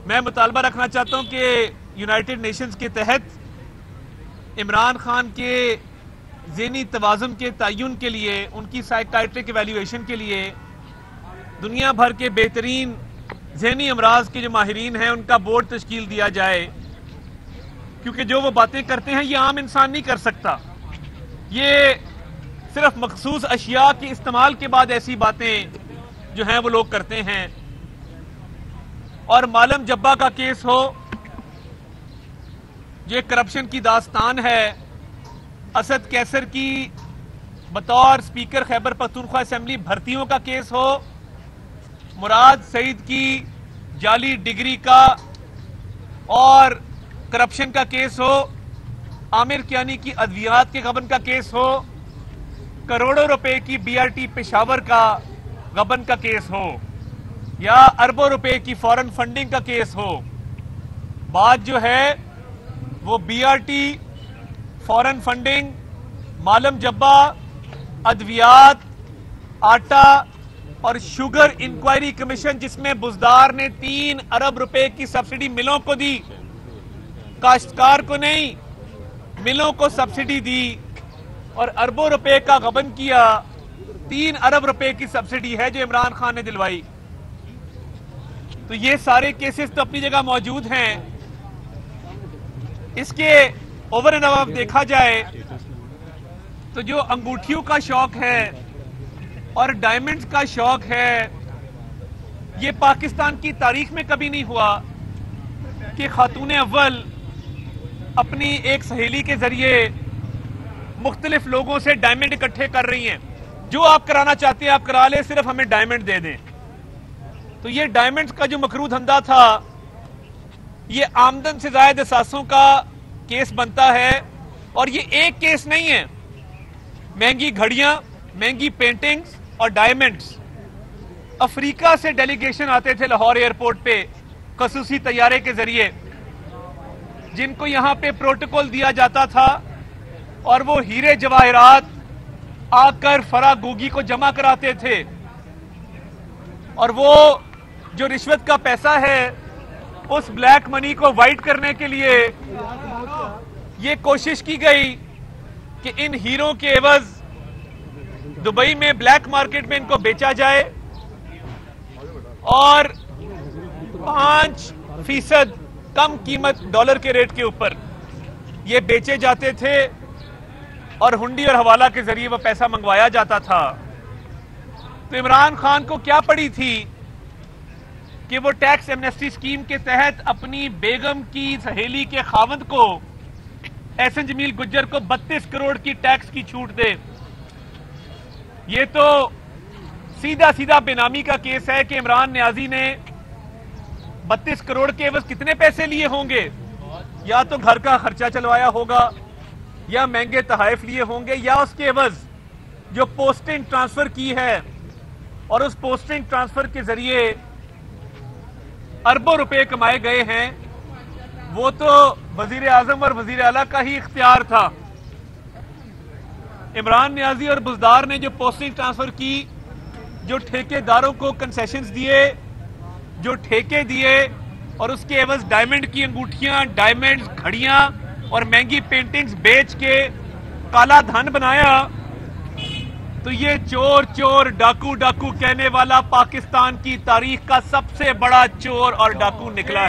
मैं मुतालबा रखना चाहता हूं कि यूनाइटेड नेशंस के तहत इमरान खान के ज़हनी तवाज़ुन के तयन के लिए, उनकी साइकाइट्रिक इवैल्यूएशन के लिए दुनिया भर के बेहतरीन ज़हनी अमराज के जो माहिरीन हैं उनका बोर्ड तश्कील दिया जाए, क्योंकि जो वो बातें करते हैं ये आम इंसान नहीं कर सकता। ये सिर्फ मखसूस अशिया के इस्तेमाल के बाद ऐसी बातें जो हैं वो लोग करते हैं। और मालम जब्बा का केस हो, ये करप्शन की दास्तान है। असद कैसर की बतौर स्पीकर खैबर पख्तूनख्वा असेंबली भर्तियों का केस हो, मुराद सईद की जाली डिग्री का और करप्शन का केस हो, आमिर कियानी की अद्वियात के गबन का केस हो, करोड़ों रुपए की बीआरटी पेशावर का गबन का केस हो, या अरबों रुपए की फॉरेन फंडिंग का केस हो, बात जो है वो बीआरटी, फॉरेन फंडिंग, मालम जब्बा, अद्वियात, आटा और शुगर इंक्वायरी कमीशन जिसमें बुजदार ने 3 अरब रुपए की सब्सिडी मिलों को दी, काश्तकार को नहीं, मिलों को सब्सिडी दी और अरबों रुपए का गबन किया। 3 अरब रुपए की सब्सिडी है जो इमरान खान ने दिलवाई। तो ये सारे केसेस तो अपनी जगह मौजूद हैं। इसके ओवर एंड अबव देखा जाए तो जो अंगूठियों का शौक है और डायमंड्स का शौक है, ये पाकिस्तान की तारीख में कभी नहीं हुआ कि खातून अव्वल अपनी एक सहेली के जरिए मुख्तलिफ लोगों से डायमंड इकट्ठे कर रही हैं। जो आप कराना चाहते हैं आप करा ले, सिर्फ हमें डायमंड दे दें। तो ये डायमंड्स का जो मकरू धंधा था, ये आमदन से ज्यादा असासों का केस बनता है। और ये एक केस नहीं है, महंगी घड़ियां, महंगी पेंटिंग्स और डायमंड्स। अफ्रीका से डेलीगेशन आते थे लाहौर एयरपोर्ट पे खसूसी तैयारे के जरिए, जिनको यहां पे प्रोटोकॉल दिया जाता था और वो हीरे जवाहरात आकर फरागोगी को जमा कराते थे। और वो जो रिश्वत का पैसा है, उस ब्लैक मनी को वाइट करने के लिए ये कोशिश की गई कि इन हीरों के एवज दुबई में ब्लैक मार्केट में इनको बेचा जाए और 5% कम कीमत डॉलर के रेट के ऊपर ये बेचे जाते थे और हुंडी और हवाला के जरिए वो पैसा मंगवाया जाता था। तो इमरान खान को क्या पड़ी थी कि वो टैक्स एमनेस्टी स्कीम के तहत अपनी बेगम की सहेली के खावंद को, एहसन जमील गुज्जर को 32 करोड़ की टैक्स की छूट दे। ये तो सीधा सीधा बेनामी का केस है कि इमरान नियाजी ने 32 करोड़ के एवज कितने पैसे लिए होंगे, या तो घर का खर्चा चलवाया होगा, या महंगे तहाइफ लिए होंगे, या उसके एवज जो पोस्टिंग ट्रांसफर की है और उस पोस्टिंग ट्रांसफर के जरिए अरबों रुपए कमाए गए हैं। वो तो वजीर आजम और वजीर आला का ही इख्तियार था। इमरान नियाजी और बुजदार ने जो पोस्टिंग ट्रांसफर की, जो ठेकेदारों को कंसेशंस दिए, जो ठेके दिए और उसके एवज डायमंड की अंगूठियां, डायमंड्स, घड़ियां और महंगी पेंटिंग्स बेच के काला धन बनाया, तो ये चोर चोर डाकू डाकू कहने वाला पाकिस्तान की तारीख का सबसे बड़ा चोर और डाकू निकला।